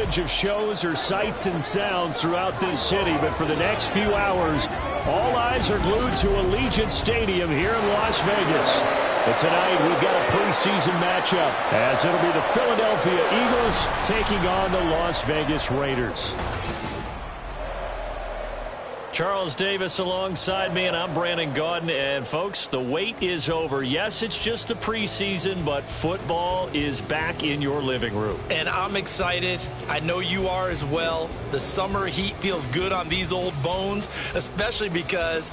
range of shows or sights and sounds throughout this city, but for the next few hours, all eyes are glued to Allegiant Stadium here in Las Vegas. And tonight, we've got a preseason matchup, as it'll be the Philadelphia Eagles taking on the Las Vegas Raiders. Charles Davis alongside me, and I'm Brandon Gaudin. And, folks, the wait is over. Yes, it's just the preseason, but football is back in your living room. And I'm excited. I know you are as well. The summer heat feels good on these old bones, especially because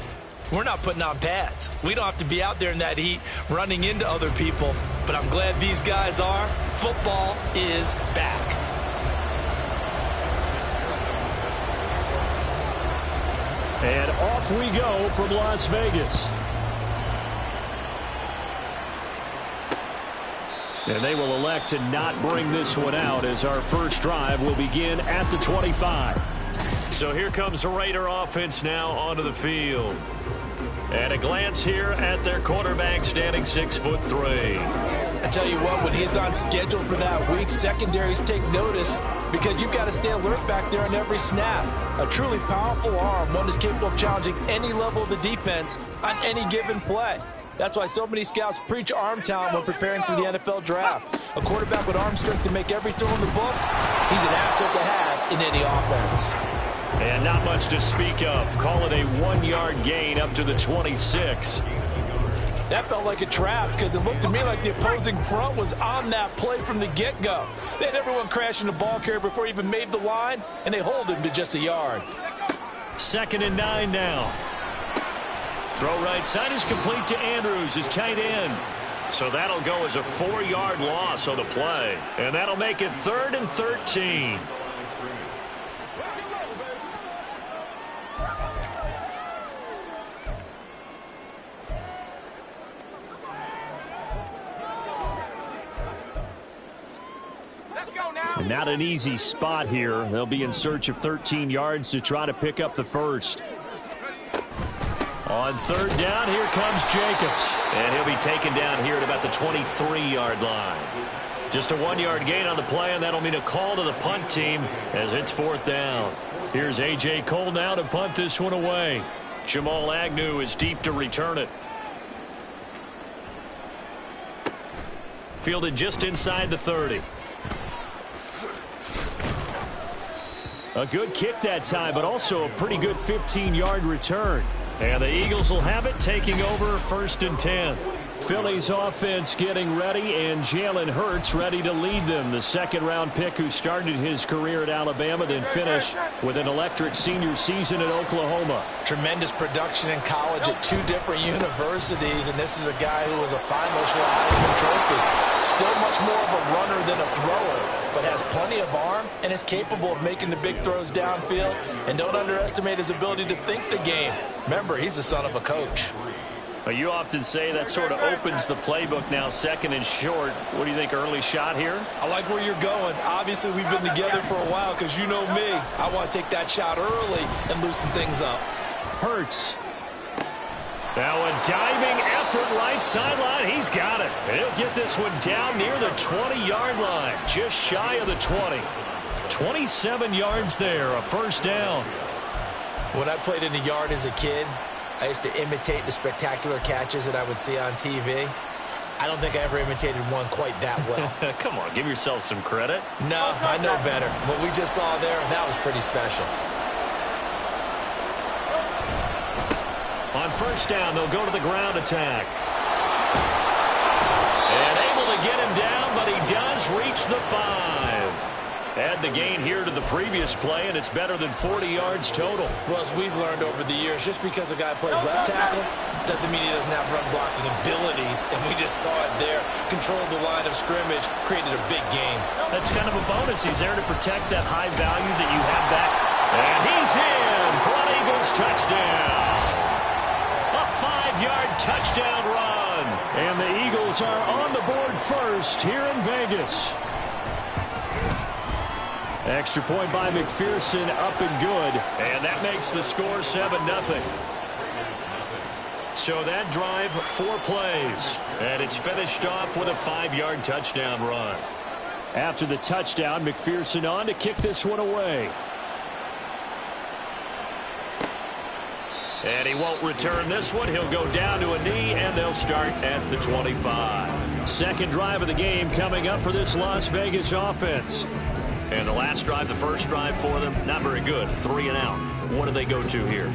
we're not putting on pads. We don't have to be out there in that heat running into other people. But I'm glad these guys are. Football is back. And off we go from Las Vegas. And they will elect to not bring this one out, as our first drive will begin at the 25. So here comes the Raider offense now onto the field. At a glance here at their quarterback, standing 6'3". I tell you what, when he's on schedule for that week, secondaries take notice because you've got to stay alert back there on every snap. A truly powerful arm, one is capable of challenging any level of the defense on any given play. That's why so many scouts preach arm talent when preparing for the NFL draft. A quarterback with arm strength to make every throw in the book, he's an asset to have in any offense. And not much to speak of. Call it a 1-yard gain up to the 26. That felt like a trap because it looked to me like the opposing front was on that play from the get-go. They had everyone crashing the ball carrier before he even made the line, and they hold him to just a yard. 2nd and 9 now. Throw right side is complete to Andrews, his tight end. So that'll go as a 4-yard loss on the play. And that'll make it 3rd and 13. Not an easy spot here. They'll be in search of 13 yards to try to pick up the first. On 3rd down, here comes Jacobs. And he'll be taken down here at about the 23-yard line. Just a 1-yard gain on the play, and that'll mean a call to the punt team as it's 4th down. Here's A.J. Cole now to punt this one away. Jamal Agnew is deep to return it. Fielded just inside the 30. A good kick that time, but also a pretty good 15-yard return. And the Eagles will have it, taking over 1st and 10. Philly's offense getting ready, and Jalen Hurts ready to lead them. The 2nd-round pick who started his career at Alabama, then finished with an electric senior season at Oklahoma. Tremendous production in college at 2 different universities, and this is a guy who was a finalist for a Heisman Trophy. Still much more of a runner than a thrower, but has plenty of arm and is capable of making the big throws downfield. And don't underestimate his ability to think the game. Remember, he's the son of a coach. You often say that sort of opens the playbook now, 2nd and short. What do you think, early shot here? I like where you're going. Obviously, we've been together for a while because you know me. I want to take that shot early and loosen things up. Hurts. Now a diving effort right sideline. He's got it. And he'll get this one down near the 20-yard line, just shy of the 20. 27 yards there, a 1st down. When I played in the yard as a kid, I used to imitate the spectacular catches that I would see on TV. I don't think I ever imitated one quite that well. Come on, give yourself some credit. No, I know better. What we just saw there, that was pretty special. On 1st down, they'll go to the ground attack. And able to get him down, but he does reach the 5. Add the gain here to the previous play, and it's better than 40 yards total. Well, as we've learned over the years, just because a guy plays left tackle doesn't mean he doesn't have run blocking abilities, and we just saw it there. Controlled the line of scrimmage, created a big game. That's kind of a bonus. He's there to protect that high value that you have back. And he's in for an Eagles touchdown. A 5-yard touchdown run. And the Eagles are on the board first here in Vegas. Extra point by McPherson, up and good. And that makes the score 7-0. So that drive, 4 plays. And it's finished off with a 5-yard touchdown run. After the touchdown, McPherson on to kick this one away. And he won't return this one. He'll go down to a knee, and they'll start at the 25. Second drive of the game coming up for this Las Vegas offense. And the last drive, the first drive for them, not very good. 3 and out. What do they go to here?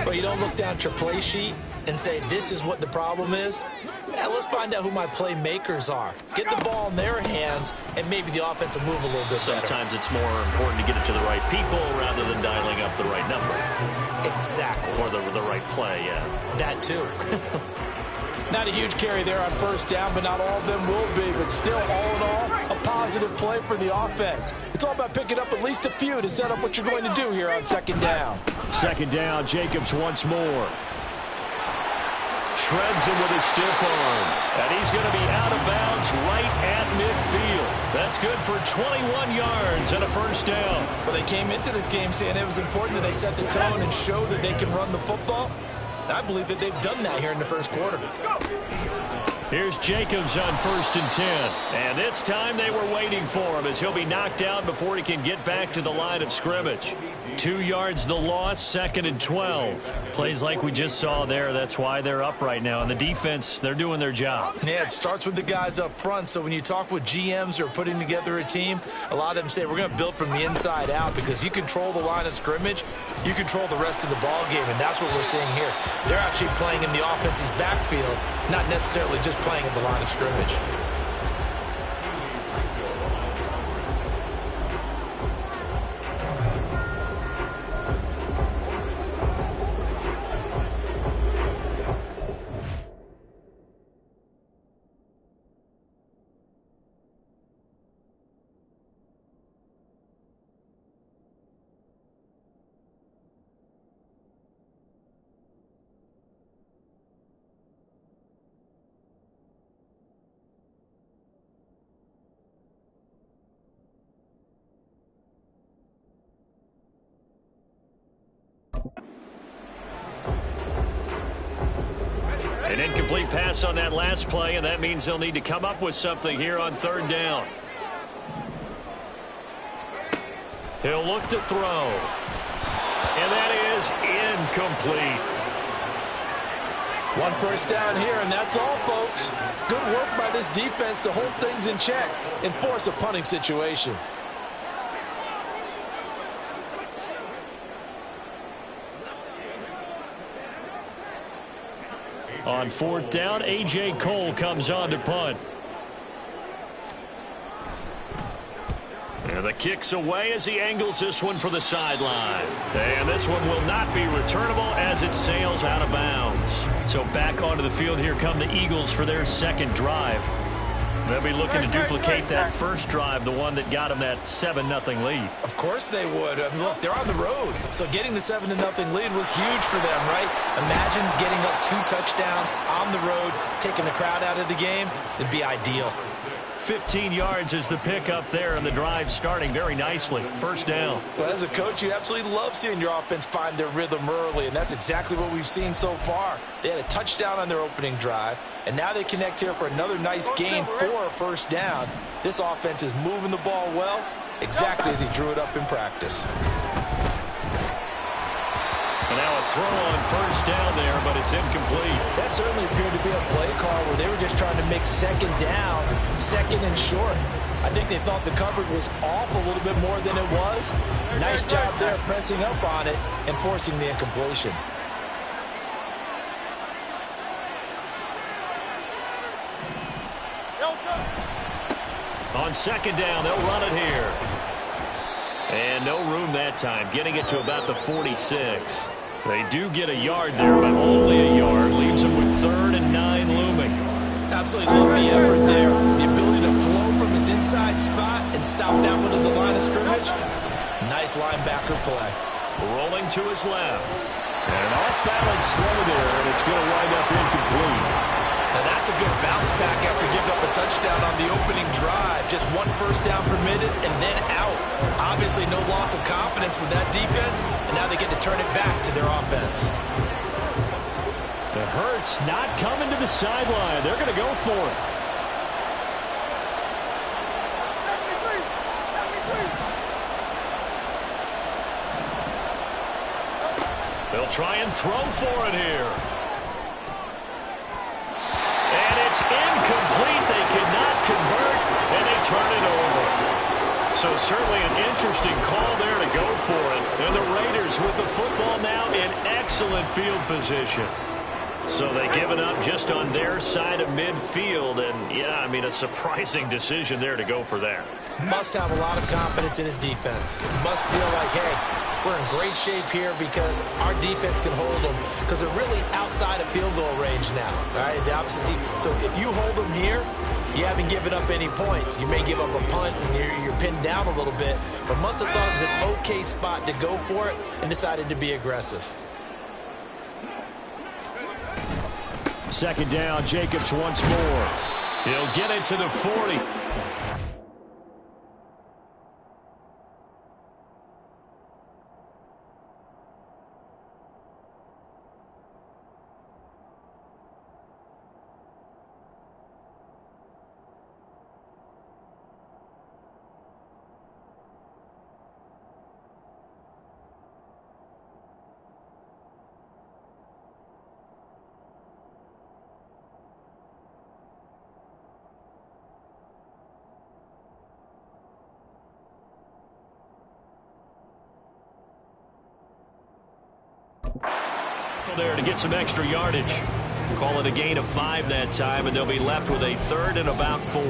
Well, you don't look down at your play sheet and say, this is what the problem is. Now, let's find out who my playmakers are. Get the ball in their hands, and maybe the offense will move a little bit better. Sometimes it's more important to get it to the right people rather than dialing up the right number. Exactly. Or the right play, yeah. That too. Not a huge carry there on first down, but not all of them will be. But still, all in all, a positive play for the offense. It's all about picking up at least a few to set up what you're going to do here on second down. Second down, Jacobs once more. Shreds him with a stiff arm. And he's going to be out of bounds right at midfield. That's good for 21 yards and a first down. Well, they came into this game saying it was important that they set the tone and show that they can run the football. I believe that they've done that here in the first quarter. Here's Jacobs on 1st and 10. And this time they were waiting for him as he'll be knocked down before he can get back to the line of scrimmage. 2 yards the loss, 2nd and 12. Plays like we just saw there. That's why they're up right now. And the defense, they're doing their job. Yeah, it starts with the guys up front. So when you talk with GMs who are putting together a team, a lot of them say we're going to build from the inside out, because if you control the line of scrimmage, you control the rest of the ball game. And that's what we're seeing here. They're actually playing in the offense's backfield, not necessarily just playing at the line of scrimmage. An incomplete pass on that last play, and that means they'll need to come up with something here on 3rd down. He'll look to throw. And that is incomplete. 1 first down here, and that's all, folks. Good work by this defense to hold things in check and force a punting situation. On 4th down, A.J. Cole comes on to punt. And the kick's away as he angles this one for the sideline. And this one will not be returnable as it sails out of bounds. So back onto the field, here come the Eagles for their 2nd drive. They'll be looking to duplicate that first drive, the one that got them that 7-0 lead. Of course they would. I mean, look, they're on the road. So getting the 7-0 lead was huge for them, right? Imagine getting up 2 touchdowns on the road, taking the crowd out of the game. It'd be ideal. 15 yards is the pickup there, and the drive starting very nicely. First down. Well, as a coach, you absolutely love seeing your offense find their rhythm early, and that's exactly what we've seen so far. They had a touchdown on their opening drive, and now they connect here for another nice gain for a first down. This offense is moving the ball well, exactly as he drew it up in practice. And now a throw on first down there, but it's incomplete. That certainly appeared to be a play call where they were just trying to make second down, 2nd and short. I think they thought the coverage was off a little bit more than it was. Nice job there pressing up on it and forcing the incompletion. On 2nd down, they'll run it here. And no room that time, getting it to about the 46. They do get a yard there, but only a yard. Leaves them with 3rd and 9 looming. Absolutely love the effort there. The ability to flow from his inside spot and stop that one at the line of scrimmage. Nice linebacker play. Rolling to his left. And an off-balance throw there, and it's going to wind up incomplete. Now that's a good bounce back after giving up a touchdown on the opening drive. Just 1 first down permitted and then out. Obviously no loss of confidence with that defense, and now they get to turn it back to their offense. The Hurts not coming to the sideline. They're going to go for it. They'll try and throw for it here. And it's incomplete. They could not convert, and they turn it over. So certainly an interesting call there to go for it. And the Raiders with the football now in excellent field position. So they give it up just on their side of midfield. And, yeah, I mean, a surprising decision there to go for that. Must have a lot of confidence in his defense. Must feel like, hey, we're in great shape here because our defense can hold them because they're really outside of field goal range now, right? The opposite team. So if you hold them here, you haven't given up any points. You may give up a punt and you're pinned down a little bit, but must have thought it was an okay spot to go for it and decided to be aggressive. Second down, Jacobs once more. He'll get it to the 40. There to get some extra yardage. Call it a gain of 5 that time, and they'll be left with a 3rd and about 4.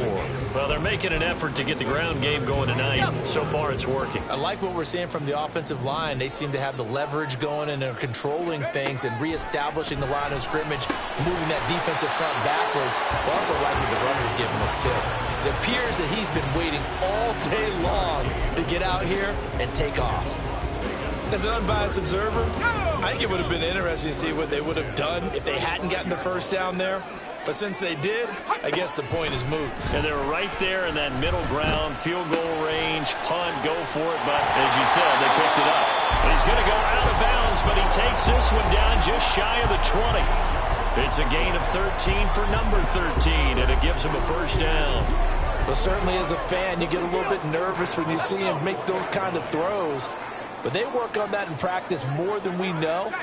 Well, they're making an effort to get the ground game going tonight. So far, it's working. I like what we're seeing from the offensive line. They seem to have the leverage going, and they're controlling things and reestablishing the line of scrimmage, moving that defensive front backwards. But also like what the runner's giving us, too. It appears that he's been waiting all day long to get out here and take off. As an unbiased observer, I think it would have been interesting to see what they would have done if they hadn't gotten the first down there. But since they did, I guess the point is moot. And they're right there in that middle ground, field goal range, punt, go for it. But as you said, they picked it up. And he's going to go out of bounds, but he takes this one down just shy of the 20. It's a gain of 13 for number 13, and it gives him a first down. Well, certainly as a fan, you get a little bit nervous when you see him make those kind of throws. But they work on that in practice more than we know.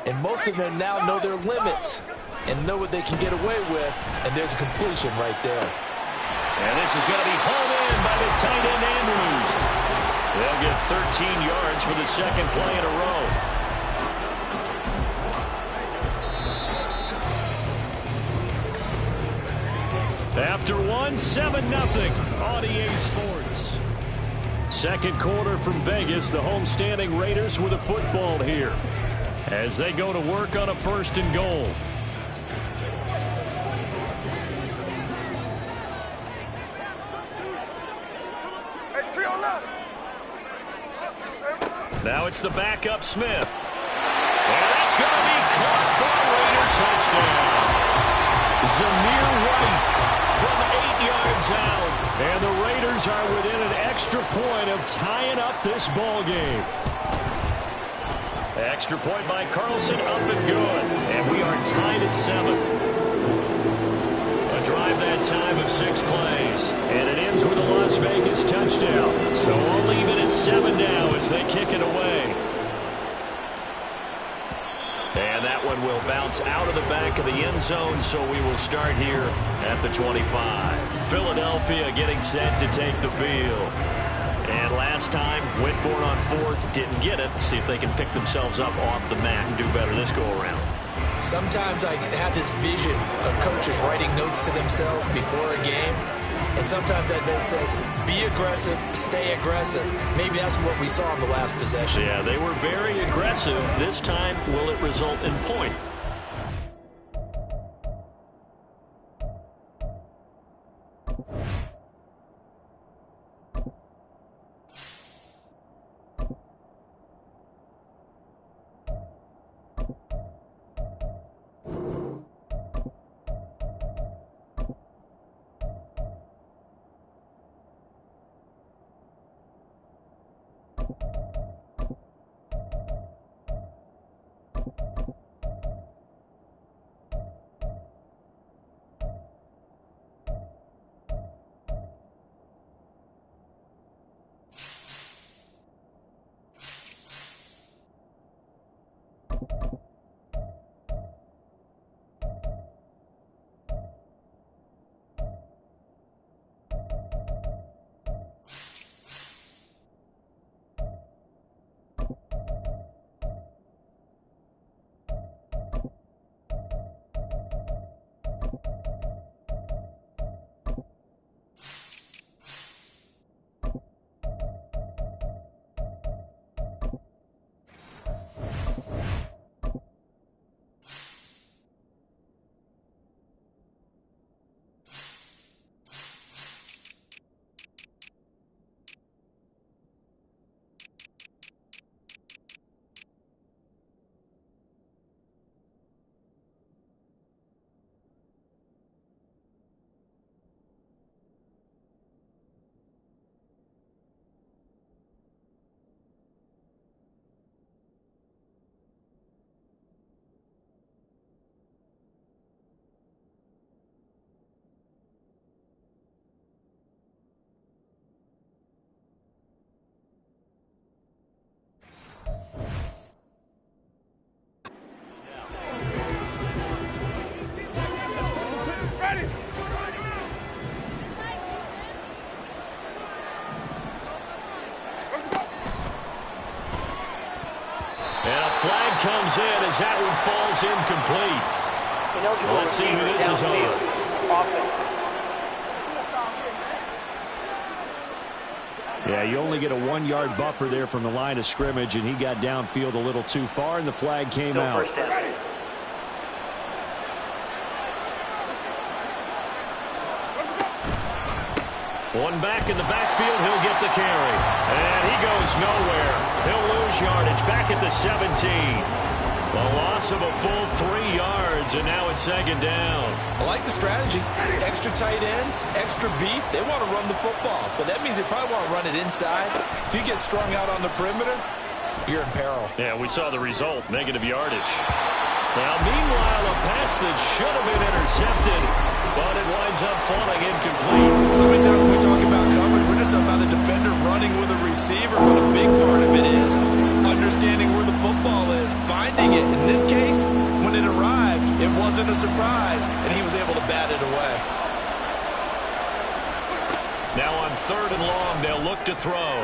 And most of them now know their limits and know what they can get away with. And there's a completion right there. And this is going to be hauled in by the tight end Andrews. They'll get 13 yards for the second play in a row. After one, 7-0 on EA Sports. Second quarter from Vegas, the homestanding Raiders with a football here as they go to work on a 1st and goal. Now it's the backup Smith. And that's going to be caught for a Raider touchdown. Zamir White from 8 yards out. And the Raiders are within an extra point of tying up this ball game. Extra point by Carlson, up and good. And we are tied at 7. A drive that time of 6 plays. And it ends with a Las Vegas touchdown. So we'll leave it at 7 now as they kick it away. And that one will bounce out of the back of the end zone, so we will start here at the 25. Philadelphia getting set to take the field. And last time, went for it on 4th, didn't get it. See if they can pick themselves up off the mat and do better this go-around. Sometimes I have this vision of coaches writing notes to themselves before a game. And sometimes that note says, be aggressive, stay aggressive. Maybe that's what we saw in the last possession. Yeah, they were very aggressive. This time, will it result in point? Flag comes in as that one falls incomplete. Well, let's see who this is on. Yeah, you only get a 1-yard buffer there from the line of scrimmage, and he got downfield a little too far, and the flag came out. One back in the backfield, he'll get the carry. And he goes nowhere. He'll lose yardage back at the 17. A loss of a full 3 yards, and now it's second down. I like the strategy. Extra tight ends, extra beef. They want to run the football, but that means they probably want to run it inside. If you get strung out on the perimeter, you're in peril. Yeah, we saw the result, negative yardage. Now, meanwhile, a pass that should have been intercepted, but it winds up falling incomplete. So many times when we talk about coverage, we're just about a defender running with a receiver, but a big part of it is understanding where the football is, finding it. In this case, when it arrived, it wasn't a surprise, and he was able to bat it away. Now on 3rd and long, they'll look to throw.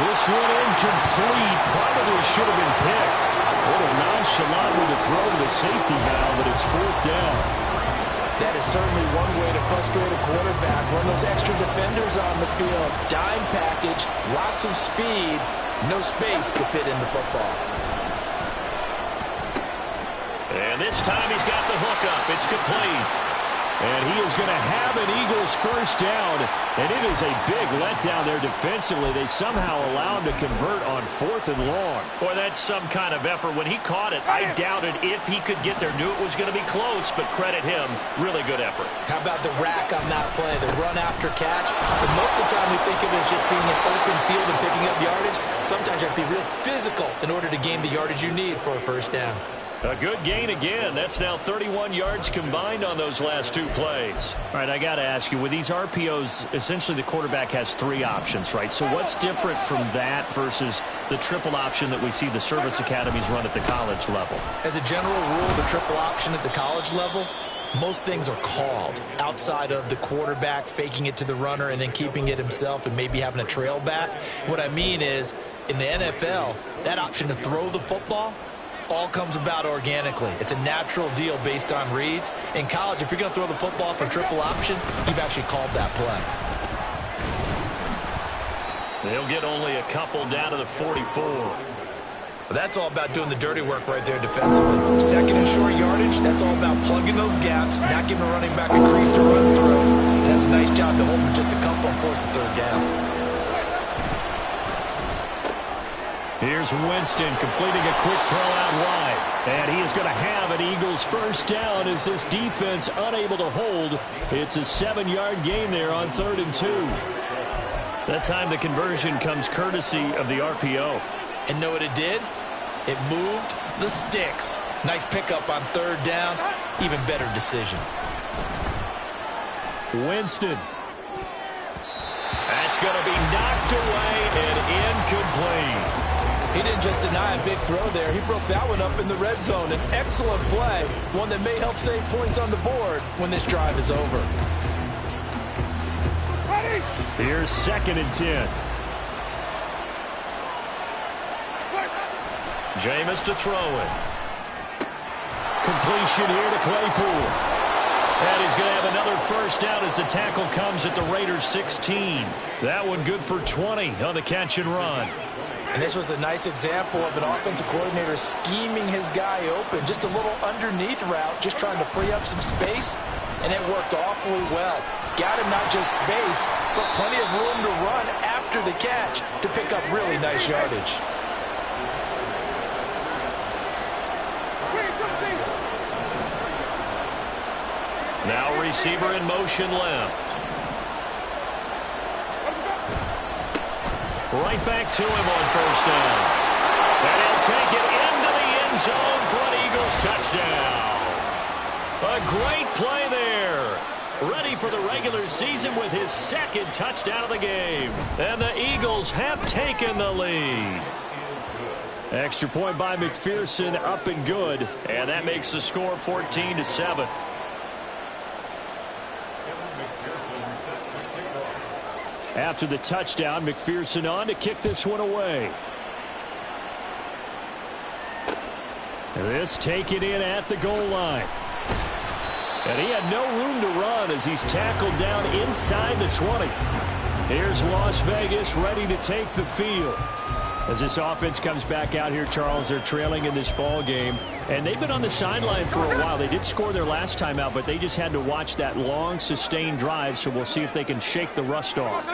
This one incomplete. Probably should have been picked. A little nonchalantly to throw to the safety valve, but it's 4th down. That is certainly one way to frustrate a quarterback. Run those extra defenders on the field. Dime package, lots of speed, no space to fit in the football. And this time he's got the hook up. It's complete. And he is going to have an Eagles first down, and it is a big letdown there defensively. They somehow allow him to convert on 4th and long. Boy, that's some kind of effort. When he caught it, I doubted if he could get there. Knew it was going to be close, but credit him. Really good effort. How about the rack on that play, the run after catch? But most of the time we think of it as just being an open field and picking up yardage. Sometimes you have to be real physical in order to gain the yardage you need for a first down. A good gain again. That's now 31 yards combined on those last 2 plays. All right, I got to ask you, with these RPOs, essentially the quarterback has 3 options, right? So what's different from that versus the triple option that we see the service academies run at the college level? As a general rule, the triple option at the college level, most things are called outside of the quarterback faking it to the runner and then keeping it himself and maybe having a trail back. What I mean is, in the NFL, that option to throw the football all comes about organically. It's a natural deal based on reads. In college, if you're going to throw the football for triple option, you've actually called that play. They'll get only a couple down to the 44. That's all about doing the dirty work right there defensively. 2nd and short yardage, that's all about plugging those gaps, not giving the running back a crease to run through. And that's a nice job to hold him just a couple and force the 3rd down. Here's Winston completing a quick throw out wide. And he is going to have an Eagles first down as this defense unable to hold. It's a 7-yard gain there on 3rd and 2. That time the conversion comes courtesy of the RPO. And know what it did? It moved the sticks. Nice pickup on 3rd down. Even better decision. Winston. That's going to be knocked away and incomplete. He didn't just deny a big throw there. He broke that one up in the red zone. An excellent play, one that may help save points on the board when this drive is over. Here's 2nd and 10. Jameis to throw it. Completion here to Claypool. And he's going to have another first down as the tackle comes at the Raiders' 16. That one good for 20 on the catch and run. And this was a nice example of an offensive coordinator scheming his guy open. Just a little underneath route, just trying to free up some space, and it worked awfully well. Got him not just space, but plenty of room to run after the catch to pick up really nice yardage. Now receiver in motion left. Right back to him on first down. And he'll take it into the end zone for an Eagles touchdown. A great play there. Ready for the regular season with his 2nd touchdown of the game. And the Eagles have taken the lead. Extra point by McPherson, up and good. And that makes the score 14-7. After the touchdown, McPherson on to kick this one away. This taken in at the goal line. And he had no room to run as he's tackled down inside the 20. Here's Las Vegas ready to take the field. As this offense comes back out here, Charles, they're trailing in this ball game. And they've been on the sideline for a while. They did score their last time out, but they just had to watch that long, sustained drive. So we'll see if they can shake the rust off.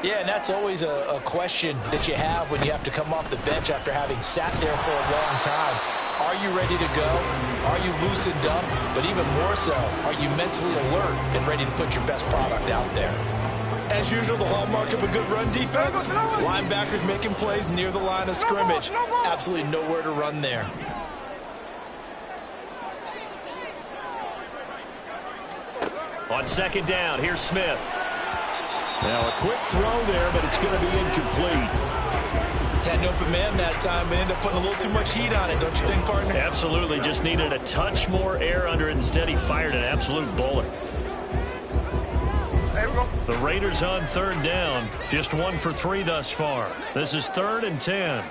Yeah, and that's always a question that you have when you have to come off the bench after having sat there for a long time. Are you ready to go? Are you loosened up? But even more so, are you mentally alert and ready to put your best product out there? As usual, the hallmark of a good run defense, linebackers making plays near the line of scrimmage. Absolutely nowhere to run there. On 2nd down, here's Smith. Now a quick throw there, but it's going to be incomplete. Had an open man that time, but ended up putting a little too much heat on it, don't you think, partner? Absolutely, just needed a touch more air under it. Instead, he fired an absolute bullet. The Raiders on 3rd down, just 1 for 3 thus far. This is 3rd and 10.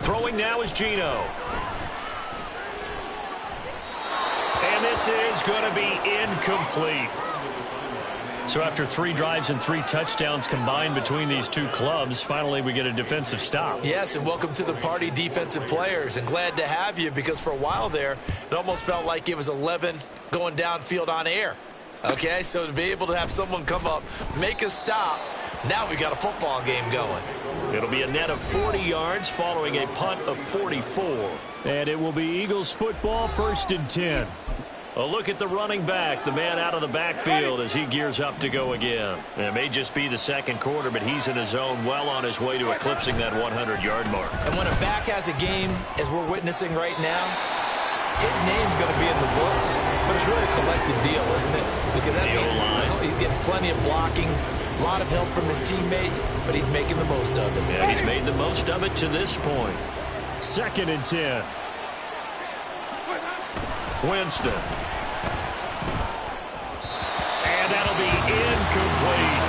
Throwing now is Geno. And this is going to be incomplete. So after 3 drives and 3 touchdowns combined between these two clubs, finally we get a defensive stop. Yes, and welcome to the party, defensive players. And glad to have you, because for a while there, it almost felt like it was 11 going downfield on air. Okay, so to be able to have someone come up, make a stop, now we got a football game going. It'll be a net of 40 yards following a punt of 44. And it will be Eagles football, 1st and 10. A look at the running back, the man out of the backfield as he gears up to go again. And it may just be the 2nd quarter, but he's in his zone, well on his way to eclipsing that 100-yard mark. And when a back has a game, as we're witnessing right now, his name's going to be in the books. But it's really a collective deal, isn't it? Because that means he's getting plenty of blocking, a lot of help from his teammates, but he's making the most of it. Yeah, he's made the most of it to this point. 2nd and 10. Winston. And that'll be incomplete.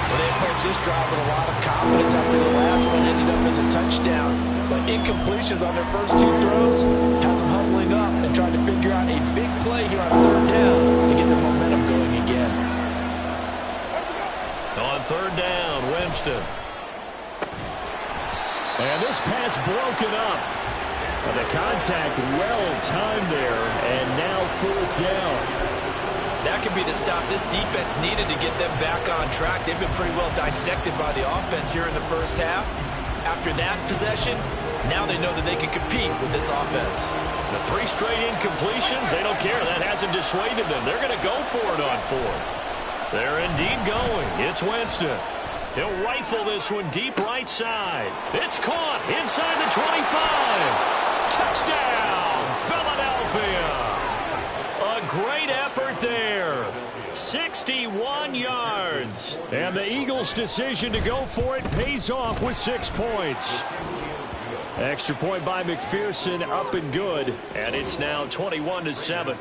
Well, they approached this drive with a lot of confidence after the last one ended up as a touchdown. But incompletions on their first 2 throws has them huddling up and trying to figure out a big play here on 3rd down to get their momentum going again. On 3rd down, Winston. And this pass broken up. The contact well timed there, and now 4th down. That could be the stop this defense needed to get them back on track. They've been pretty well dissected by the offense here in the first half. After that possession, now they know that they can compete with this offense. The 3 straight incompletions, they don't care. That hasn't dissuaded them. They're going to go for it on 4th. They're indeed going. It's Winston. He'll rifle this one deep right side. It's caught inside the 25. Touchdown, Philadelphia. A great effort there. 61 yards. And the Eagles' decision to go for it pays off with 6 points. Extra point by McPherson, up and good. And it's now 21-7.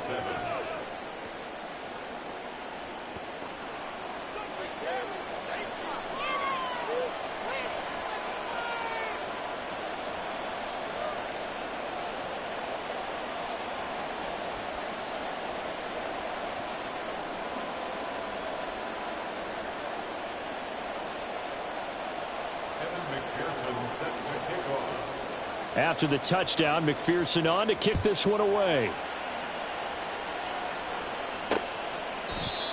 After the touchdown, McPherson on to kick this one away.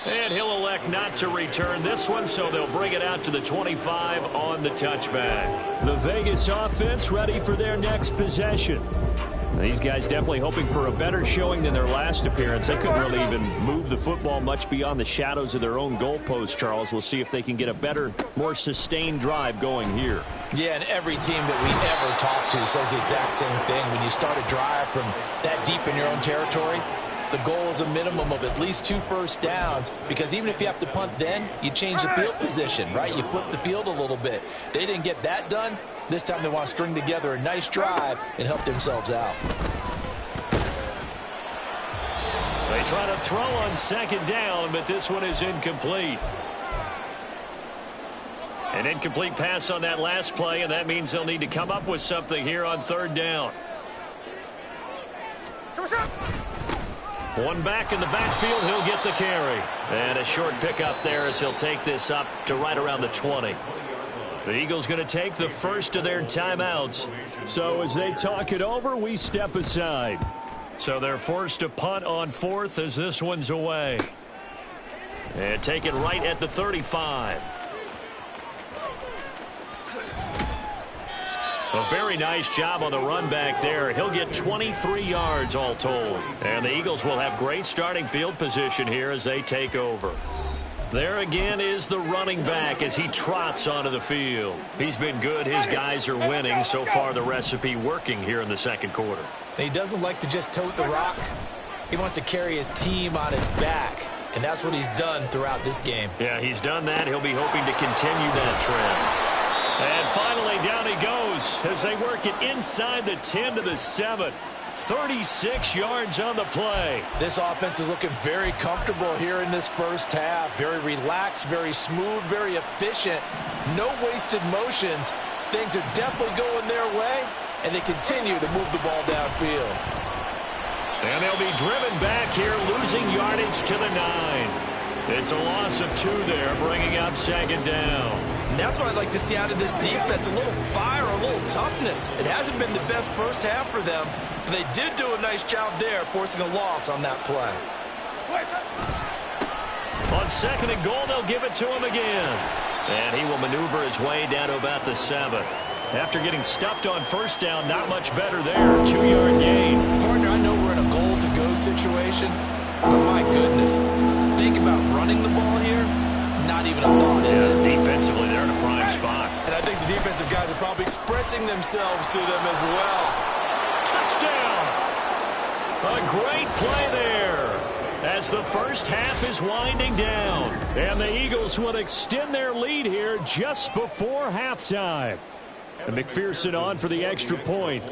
And he'll elect not to return this one, so they'll bring it out to the 25 on the touchback. The Vegas offense ready for their next possession. These guys definitely hoping for a better showing than their last appearance. They couldn't really even move the football much beyond the shadows of their own goalpost, Charles. We'll see if they can get a better, more sustained drive going here. Yeah, and every team that we ever talk to says the exact same thing. When you start a drive from that deep in your own territory, the goal is a minimum of at least 2 first downs, because even if you have to punt then, you change the field position, right? You flip the field a little bit. They didn't get that done. This time they want to string together a nice drive and help themselves out. They try to throw on second down, but this one is incomplete. An incomplete pass on that last play, and that means they'll need to come up with something here on third down. One back in the backfield, he'll get the carry. And a short pickup there as he'll take this up to right around the 20. The Eagles going to take the first of their timeouts. So as they talk it over, we step aside. So they're forced to punt on fourth as this one's away. And take it right at the 35. A very nice job on the run back there. He'll get 23 yards all told. And the Eagles will have great starting field position here as they take over. There again is the running back as he trots onto the field. He's been good. His guys are winning. So far, the recipe working here in the second quarter. He doesn't like to just tote the rock. He wants to carry his team on his back, and that's what he's done throughout this game. Yeah, he's done that. He'll be hoping to continue that trend. And finally, down he goes as they work it inside the 10 to the 7. 36 yards on the play. This offense is looking very comfortable here in this first half. Very relaxed, very smooth, very efficient. No wasted motions. Things are definitely going their way, and they continue to move the ball downfield. And they'll be driven back here, losing yardage to the 9. It's a loss of 2 there, bringing up second down. And that's what I'd like to see out of this defense, a little fire, a little toughness. It hasn't been the best first half for them, but they did do a nice job there, forcing a loss on that play. On second and goal, they'll give it to him again. And he will maneuver his way down to about the 7. After getting stuffed on first down, not much better there. 2-yard gain. Partner, I know we're in a goal-to-go situation, but my goodness, think about running the ball here. Not even a thought, is it? Defensively, they're in a prime spot. And I think the defensive guys are probably expressing themselves to them as well. Touchdown! A great play there as the first half is winding down. And the Eagles will extend their lead here just before halftime. And McPherson on for the extra point.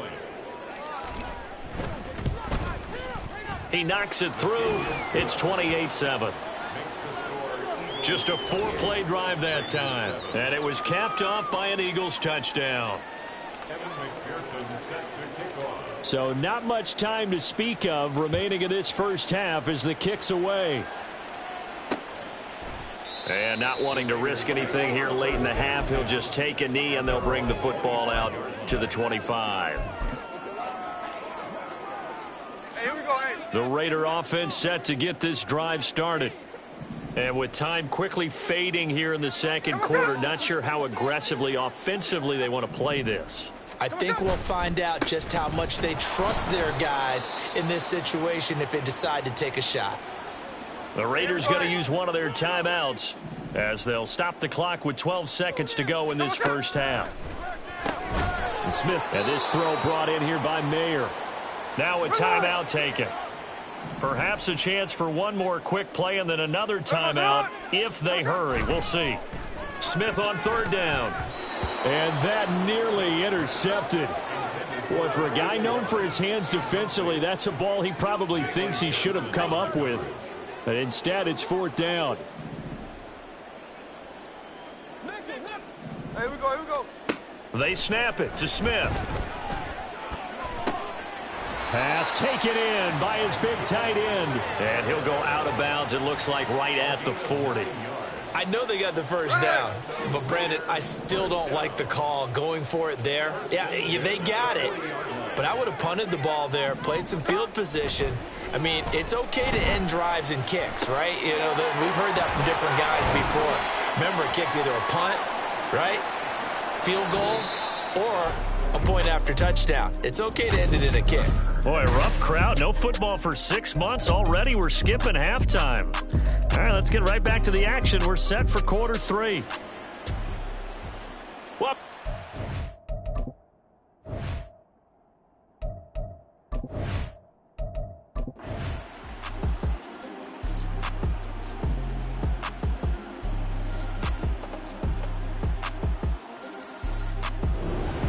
He knocks it through. It's 28-7. Just a 4-play drive that time. And it was capped off by an Eagles touchdown. So not much time to speak of remaining in this first half as the kick's away. And not wanting to risk anything here late in the half, he'll just take a knee and they'll bring the football out to the 25. The Raider offense set to get this drive started. And with time quickly fading here in the second quarter, not sure how aggressively, offensively they want to play this. I think we'll find out just how much they trust their guys in this situation if they decide to take a shot. The Raiders going to use one of their timeouts as they'll stop the clock with 12 seconds to go in this first half. Smith, and this throw brought in here by Mayer. Now a timeout taken. Perhaps a chance for one more quick play and then another timeout if they hurry. We'll see. Smith on third down. And that nearly intercepted. Boy, for a guy known for his hands defensively, that's a ball he probably thinks he should have come up with. But instead, it's fourth down. Here we go. They snap it to Smith. Pass taken in by his big tight end. And he'll go out of bounds, it looks like, right at the 40. I know they got the first down, but Brandon, I still don't like the call going for it there. Yeah, they got it, but I would have punted the ball there, played some field position. I mean, it's okay to end drives and kicks, right? You know, we've heard that from different guys before. Remember, kick's either a punt, right, field goal, or a point after touchdown. It's okay to end it in a kick. Boy, rough crowd. No football for 6 months. Already we're skipping halftime. All right, let's get right back to the action. We're set for quarter 3. Well,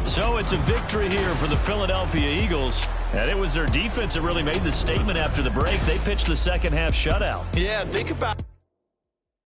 so it's a victory here for the Philadelphia Eagles. And it was their defense that really made the statement after the break. They pitched the second half shutout. Yeah, think about